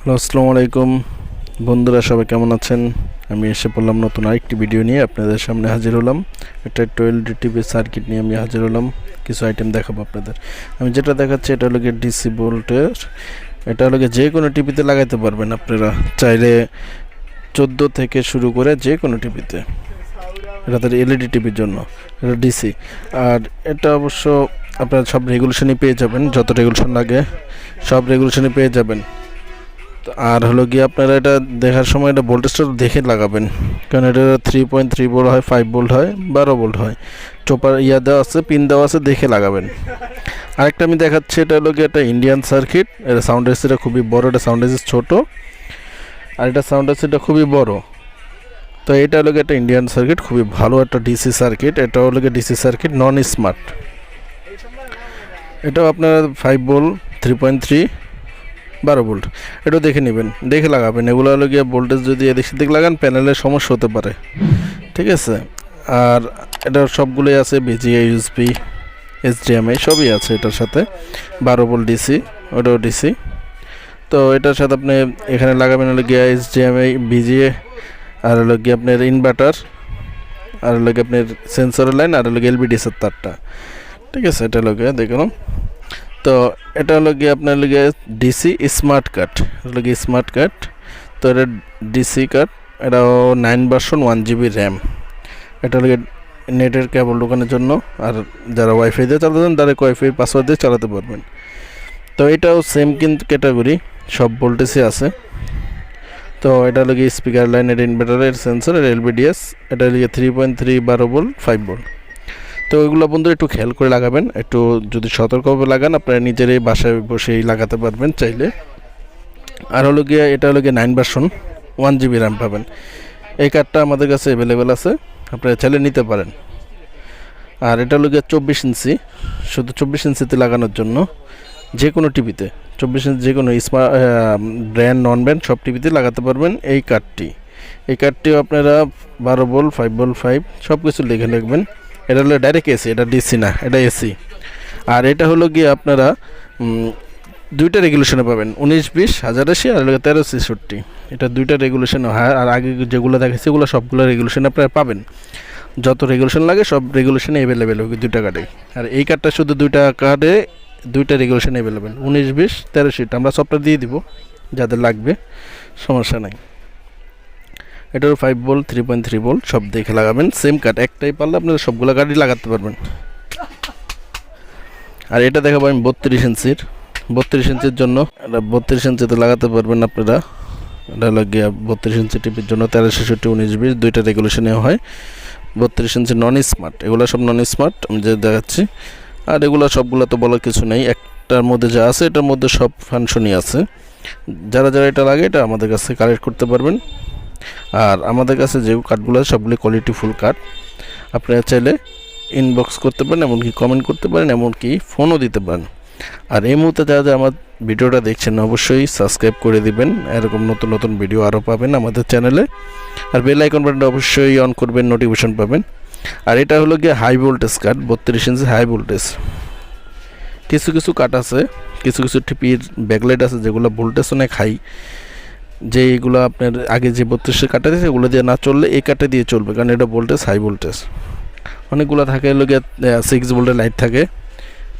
Hello, আসসালামু আলাইকুম বন্ধুরা, সবাই কেমন আছেন? আমি এসে পড়লাম নতুন আরেকটি ভিডিও নিয়ে আপনাদের সামনে হাজির হলাম। একটা 12 টিভি সার্কিট নিয়ে আমি হাজির হলাম। কিছু আইটেম দেখাবো আপনাদের। আমি যেটা দেখাচ্ছি এটা হলো ডিসি ভোল্টের। এটা হলো যে কোনো টিভিতে লাগাইতে পারবেন আপনারা চাইলে, 14 থেকে শুরু করে যে কোনো টিভিতে। এটা তার এলইডি টিভির জন্য, এটা ডিসি। আর এটা অবশ্য আপনারা সব রেগুলেশনই পেয়ে যাবেন, যত রেগুলেশন লাগে সব রেগুলেশনই পেয়ে যাবেন। আর হলো গিয়ে আপনারা এটা দেখার সময় এটা ভোল্টেজটা দেখে লাগাবেন, কারণ এটা 3.3 ভোল্ট হয়, 5 ভোল্ট হয়, 12 ভোল্ট হয়। চোপার দেওয়া আছে, পিন দেওয়া আছে, দেখে লাগাবেন। আরেকটা আমি দেখাচ্ছি, এটা হলো গিয়ে একটা ইন্ডিয়ান সার্কিট। এটা সাউন্ড এসিটা খুবই বড়, এটা সাউন্ড এসি ছোট, আর এটা সাউন্ড এসিটা খুবই বড়। তো এটা হলো গিয়ে একটা ইন্ডিয়ান সার্কিট, খুবই ভালো একটা ডিসি সার্কিট। এটা হলো গিয়ে ডিসি সার্কিট, নন স্মার্ট। এটাও আপনার 5 ভোল্ট, 3.3, 12 ভোল্ট। এটাও দেখে নেবেন, দেখে লাগাবেন। এগুলো হলো গিয়ে ভোল্টেজ যদি এদিক সেদিক লাগান প্যানেলের সমস্যা হতে পারে, ঠিক আছে। আর এটা সবগুলোই আছে, ভিজিএ, ইউএসবি, এইচডিএমআই সবই আছে এটার সাথে। 12 ভোল্ট ডিসি, ওটাও ডিসি। তো এটার সাথে আপনি এখানে লাগাবেন হলো গিয়ে এইচডিএমআই, ভিজিএ, আর হলো গিয়ে আপনার ইনভার্টার, আর হলো গিয়ে আপনার সেন্সরের লাইন, আর হলো গিয়ে এলবিডিএসের তারটা, ঠিক আছে। এটা হলো গিয়ে দেখুন। তো এটা হলো গিয়ে আপনার লগে ডিসি স্মার্ট কার্ড, হলো গিয়ে স্মার্ট কার্ড। তো এটা ডিসি কার্ড, এটাও 9 ভার্সন, 1 জিবি র্যাম। এটা হলো নেটের কেবল ঢোকানোর জন্য, আর যারা ওয়াইফাই দিয়ে চালাতেন তারা ওয়াইফাই পাসওয়ার্ড দিয়ে চালাতে পারবেন। তো এটাও সেম কিন্তু ক্যাটাগরি, সব ভোল্টেজই আছে। তো এটা হলো গিয়ে স্পিকার লাইনের, ইনভার্টারের, সেন্সর, এলবিডিএস। এটা হলো গিয়ে 3.3, 12 ভোল্ট, 5 ভোল্ট। তো এগুলো বন্ধুরা একটু খেয়াল করে লাগাবেন, একটু যদি সতর্কভাবে লাগান আপনারা নিজেরাই বাসায় বসেই লাগাতে পারবেন চাইলে। আর হলো গিয়ে এটা হলো গিয়ে 9 ভার্সন, 1 জিবি র্যাম পাবেন। এই কার্ডটা আমাদের কাছে অ্যাভেলেবেল আছে, আপনারা চাইলে নিতে পারেন। আর এটা হলো গিয়ে 24 ইঞ্চি, শুধু 24 ইঞ্চিতে লাগানোর জন্য, যে কোনো টিভিতে 24 ইঞ্চি, যে কোনো স্মার্ট ব্র্যান্ড, নন ব্র্যান্ড সব টিভিতে লাগাতে পারবেন এই কার্ডটি। এই কার্ডটিও আপনারা 12 ভোল্ট, 5 ভোল্ট, 5 সব কিছু লিখে লিখবেন। এটা হলো ডাইরেক্ট এসি, এটা ডিসি না, এটা এসি। আর এটা হলো গিয়ে আপনারা দুইটা রেগুলেশনে পাবেন, 19-20, 1080, আর হলো 1366। এটা দুইটা রেগুলেশনে হয়। আর আগে যেগুলো দেখাচ্ছি এগুলো সবগুলো রেগুলেশনে আপনারা পাবেন, যত রেগুলেশন লাগে সব রেগুলেশনে অ্যাভেলেবেল হবে দুইটা কার্ডে। আর এই কার্ডটা শুধু দুইটা কার্ডে দুইটা রেগুলেশন অ্যাভেলেবেল, 19-20, 1360। আমরা সবটা দিয়ে দিব যাদের লাগবে, সমস্যা নাই। এটার 5 ভোল্ট, 3.3 ভোল্ট সব দেখে লাগাবেন। সেম কাট একটাই পারলে আপনারা সবগুলো কাটই লাগাতে পারবেন। আর এটা দেখাবো আমি 32 ইঞ্চির। 32 ইঞ্চির জন্য এটা 32 ইঞ্চিতে লাগাতে পারবেন আপনারা। এটা লাগিয়ে 32 ইঞ্চি টিভির জন্য 1366, 19-20 দুইটা রেগুলেশনে হয়। 32 ইঞ্চি নন স্মার্ট, এগুলো সব নন স্মার্ট আমি যে দেখাচ্ছি। আর এগুলো সবগুলো তো বলার কিছু নেই, একটার মধ্যে যা আছে এটার মধ্যে সব ফাংশনই আছে। যারা যারা এটা লাগে এটা আমাদের কাছে কালেক্ট করতে পারবেন। আর আমাদের কাছে যে কার্ডগুলো আছে সবগুলো কোয়ালিটি ফুল কার্ড। আপনারা চাইলে ইনবক্স করতে পারেন, এমনকি কমেন্ট করতে পারেন, এমনকি ফোনও দিতে পারেন। আর এই মুহূর্তে যারা আমার ভিডিওটা দেখছেন অবশ্যই সাবস্ক্রাইব করে দিবেন, এরকম নতুন নতুন ভিডিও আরও পাবেন আমাদের চ্যানেলে। আর বেল আইকন বাটনটা অবশ্যই অন করবেন, নোটিফিকেশন পাবেন। আর এটা হলো গিয়ে হাই ভোল্টেজ কার্ড, 32 ইঞ্চি হাই ভোল্টেজ। কিছু কিছু কাট আছে, কিছু কিছু টিপির ব্যাকলাইট আছে যেগুলো ভোল্টেজ অনেক হাই, যে এইগুলো আপনার আগে যে 32 কাটা দিয়েছে এগুলো দিয়ে না চললে এই কাটে দিয়ে চলবে, কারণ এটা ভোল্টেজ হাই ভোল্টেজ। অনেকগুলো থাকে হলো গিয়ে 6 ভোল্টের লাইট থাকে,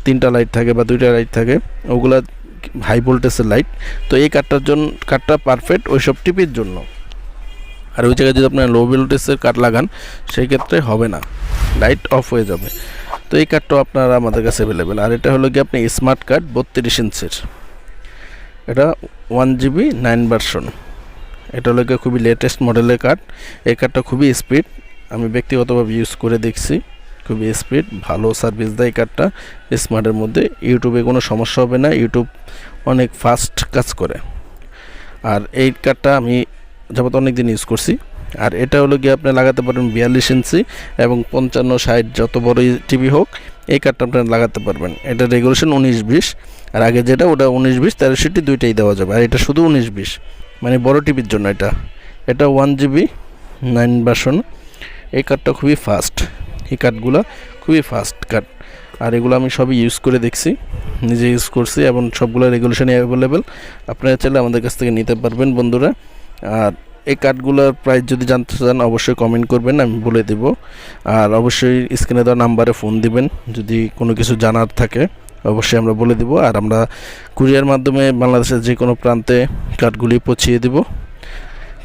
3টা লাইট থাকে বা 2টা লাইট থাকে, ওগুলা হাই ভোল্টেজের লাইট। তো এই কাটটা পারফেক্ট ওই সব টিপির জন্য। আর ওই জায়গায় যদি আপনার লো ভোল্টেজের কাট লাগান সেই ক্ষেত্রে হবে না, লাইট অফ হয়ে যাবে। তো এই কাটটাও আপনারা আমাদের কাছে অ্যাভেলেবেল। আর এটা হলো গিয়ে আপনি স্মার্ট কার্ড 32 ইঞ্চির, এটা 1 জিবি 9 ভার্সন। এটা হলো খুবই লেটেস্ট মডেলের কার্ড। এই কার্ডটা খুবই স্পিড, আমি ব্যক্তিগতভাবে ইউজ করে দেখছি, খুবই স্পিড, ভালো সার্ভিস দেয় এই কার্ডটা। স্মার্টের মধ্যে ইউটিউবে কোনো সমস্যা হবে না, ইউটিউব অনেক ফাস্ট কাজ করে। আর এই কার্ডটা আমি যাবত অনেক দিন ইউজ করছি। আর এটা হলো গিয়ে আপনি লাগাতে পারেন 42 ইঞ্চি এবং 55-60 যত বড় টিভি হোক এই কার্ডটা আপনারা লাগাতে পারবেন। এটা রেগুলেশন 19-20, আর আগে যেটা ওটা 19-20, 1360 দুইটাই দেওয়া যাবে। আর এটা শুধু 19-20 মানে বড় টিভির জন্য। এটা 1 জিবি 9 ভার্সন। এই কার্ডটা খুবই ফাস্ট, এই কার্ডগুলো খুবই ফাস্ট কার্ড। আর এগুলো আমি সবই ইউজ করে দেখছি, নিজে ইউজ করছি এবং সবগুলো রেগুলেশনই অ্যাভেলেবেল। আপনারা চাইলে আমাদের কাছ থেকে নিতে পারবেন বন্ধুরা। আর এই কার্ডগুলোর প্রাইস যদি জানতে চান অবশ্যই কমেন্ট করবেন, আমি বলে দেব। আর অবশ্যই স্ক্রিনে দেওয়া নাম্বারে ফোন দিবেন যদি কোনো কিছু জানার থাকে, অবশ্যই আমরা বলে দেব। আর আমরা কুরিয়ার মাধ্যমে বাংলাদেশের যে কোনো প্রান্তে কার্ডগুলি পৌঁছিয়ে দেব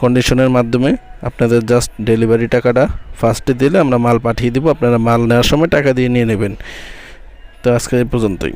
কন্ডিশনের মাধ্যমে। আপনাদের জাস্ট ডেলিভারি টাকাটা ফার্স্টে দিলে আমরা মাল পাঠিয়ে দেব, আপনারা মাল নেওয়ার সময় টাকা দিয়ে নিয়ে নেবেন। তো আজকে এই পর্যন্তই।